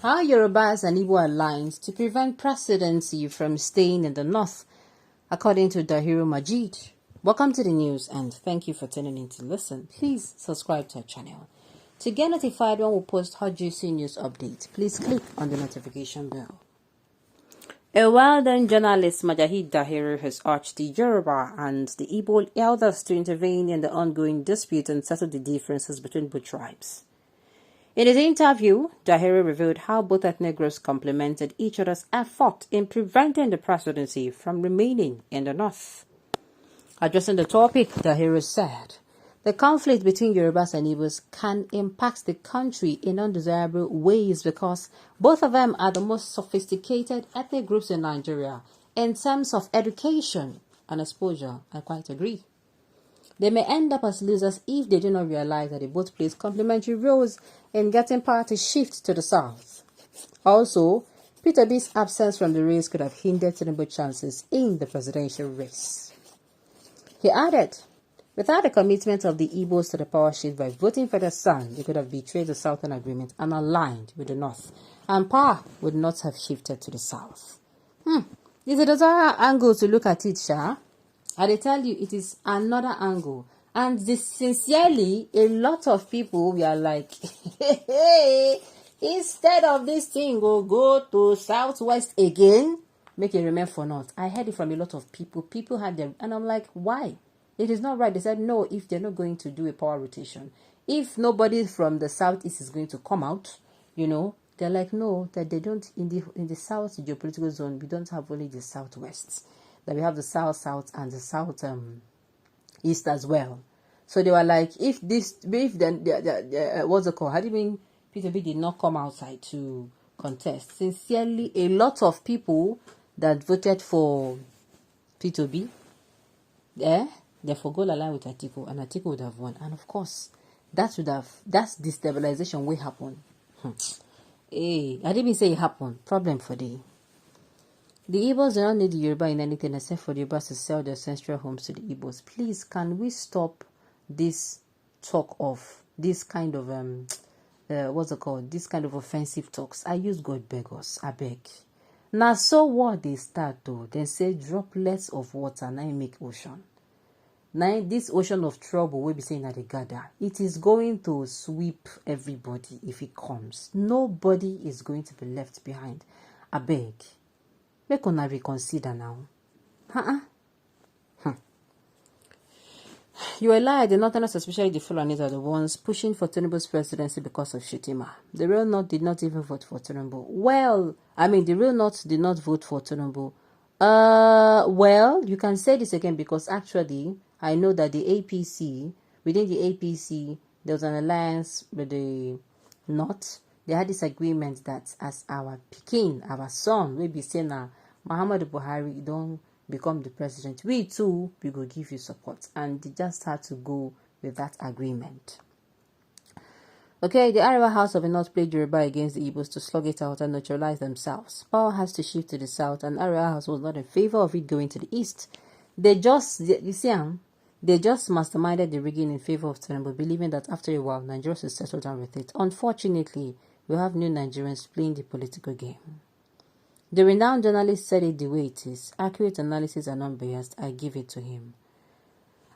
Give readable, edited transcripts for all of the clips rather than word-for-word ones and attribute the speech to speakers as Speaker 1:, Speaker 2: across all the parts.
Speaker 1: How Yorubas and Igbo aligns to prevent presidency from staying in the north, according to Dahiru Majid. Welcome to the news and thank you for tuning in to listen. Please subscribe to our channel. To get notified when we post hot juicy news updates, please click on the notification bell. A well-known journalist, Majahid Dahiru, has urged the Yoruba and the Igbo elders to intervene in the ongoing dispute and settle the differences between both tribes. In his interview, Dahiru revealed how both ethnic groups complemented each other's effort in preventing the presidency from remaining in the north. Addressing the topic, Dahiru said, the conflict between Yorubas and Igbos can impact the country in undesirable ways because both of them are the most sophisticated ethnic groups in Nigeria in terms of education and exposure. I quite agree. They may end up as losers if they do not realize that they both play complementary roles in getting power to shift to the south. Also, Peter B's absence from the race could have hindered Tinubu's chances in the presidential race. He added, without the commitment of the Igbos to the power shift by voting for their son, they could have betrayed the Southern Agreement and aligned with the North, and power would not have shifted to the South. Is it another angle to look at it, Sha? I tell you, it is another angle. And sincerely, a lot of people were like, hey, instead of this thing, go to Southwest again, make it remain for North. I heard it from a lot of people. People had them, and I'm like, why? It is not right. They said, no, if they're not going to do a power rotation, if nobody from the Southeast is going to come out, they're like, no, that they don't, in the South geopolitical zone, we don't have only the Southwest. That we have the South and the South East as well. So they were like, if then what's it called? How do you mean Peter B did not come outside to contest? Sincerely, a lot of people that voted for Peter B, they forgot a line with Atiku, and Atiku would have won. And of course, that's destabilization will happen. Hey, I didn't even say it happened. Problem for the Igbos do not need the Yoruba in anything except for the Yorubas to sell their ancestral homes to the Igbos. Please, can we stop this talk of this kind of this kind of offensive talks? I use God beg us, I beg. Now, so what they start though? They say droplets of water now make ocean. Now this ocean of trouble we be saying that they gather, it is going to sweep everybody if it comes. Nobody is going to be left behind. I beg. Make una reconsider now. You are lie. The Northerners, especially the Fulanis, are the ones pushing for Tinubu's presidency because of Shitima. The real North did not even vote for Tinubu. The real North did not vote for Tinubu. You can say this again because actually, I know that within the APC, there was an alliance with the North. They had this agreement that as our Pekin, our son, we be saying now, Muhammad Buhari don't become the president, we too, we will give you support. And they just had to go with that agreement. Okay, the Arewa House of the North played Yoruba against the Igbos to slug it out and neutralize themselves. Power has to shift to the south, and Arewa House was not in favor of it going to the east. They just masterminded the rigging in favor of Tinubu, believing that after a while, Nigeria will settle down with it. Unfortunately, we have new Nigerians playing the political game. The renowned journalist said it the way it is. Accurate analysis and unbiased. I give it to him.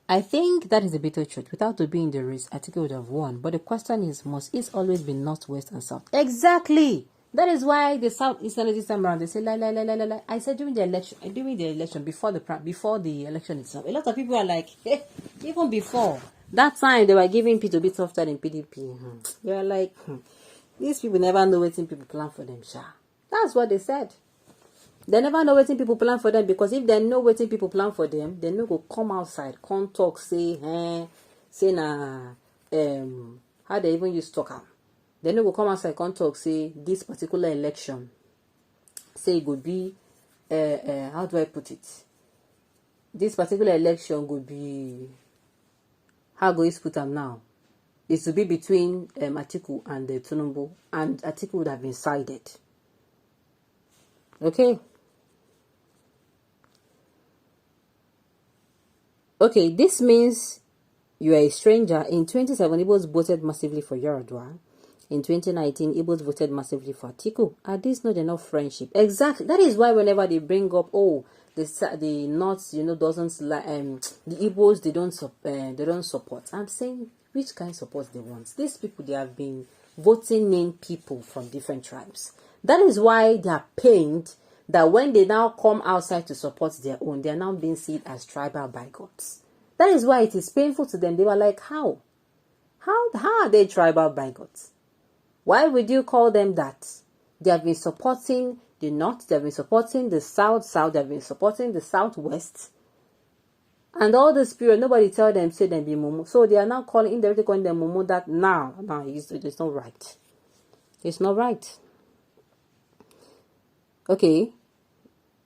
Speaker 1: I think that is the bitter truth. Without to be in the race, I think it would have won. But the question is, must it always be north, west, and south? Exactly. That is why the South Eastern this time around, they say, la. I said during the election, before the election itself, a lot of people are like, hey, even before that time, they were giving P to be softer than PDP. They were like, these people never know what people plan for them, sha. That's what they said. They never know what people plan for them, because if they know what people plan for them, they no go come outside, come talk, say how they even use talk am. They no go come outside, come talk, say this particular election, say it would be how do I put it? This particular election would be, how go you put them now? It would be between Atiku and Tinubu, and Atiku would have been sided. Okay, this means you are a stranger. In 2017, Igbos voted massively for Yaradua. in 2019, Igbos voted massively for Atiku. Are these not enough friendship? Exactly. That is why whenever they bring up, oh, the North, doesn't like the Igbos, they don't support. I'm saying, which kind of support they want? These people, they have been voting in people from different tribes. That is why they are pained that when they now come outside to support their own, they are now being seen as tribal bigots. That is why it is painful to them. They were like, how? How are they tribal bigots? Why would you call them that? They have been supporting the North, they have been supporting the South, they have been supporting the Southwest. And all this period, nobody tell them, say them be Mumu. So they are now indirectly calling them Mumu that now, it's not right. It's not right. Okay.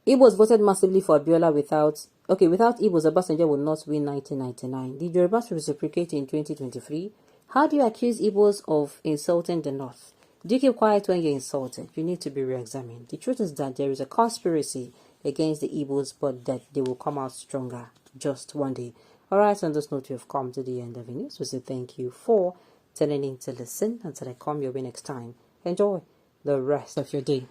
Speaker 1: Igbos voted massively for Abiola without Igbos, Obasanjo would not win 1999. Did Yorubas reciprocate in 2023? How do you accuse Igbos of insulting the North? Do you keep quiet when you're insulted? You need to be re-examined. The truth is that there is a conspiracy against the Igbos, but that they will come out stronger just one day. Alright, on this note, we have come to the end of the news. We say thank you for tuning in to listen. Until I come your way next time, enjoy the rest of your day.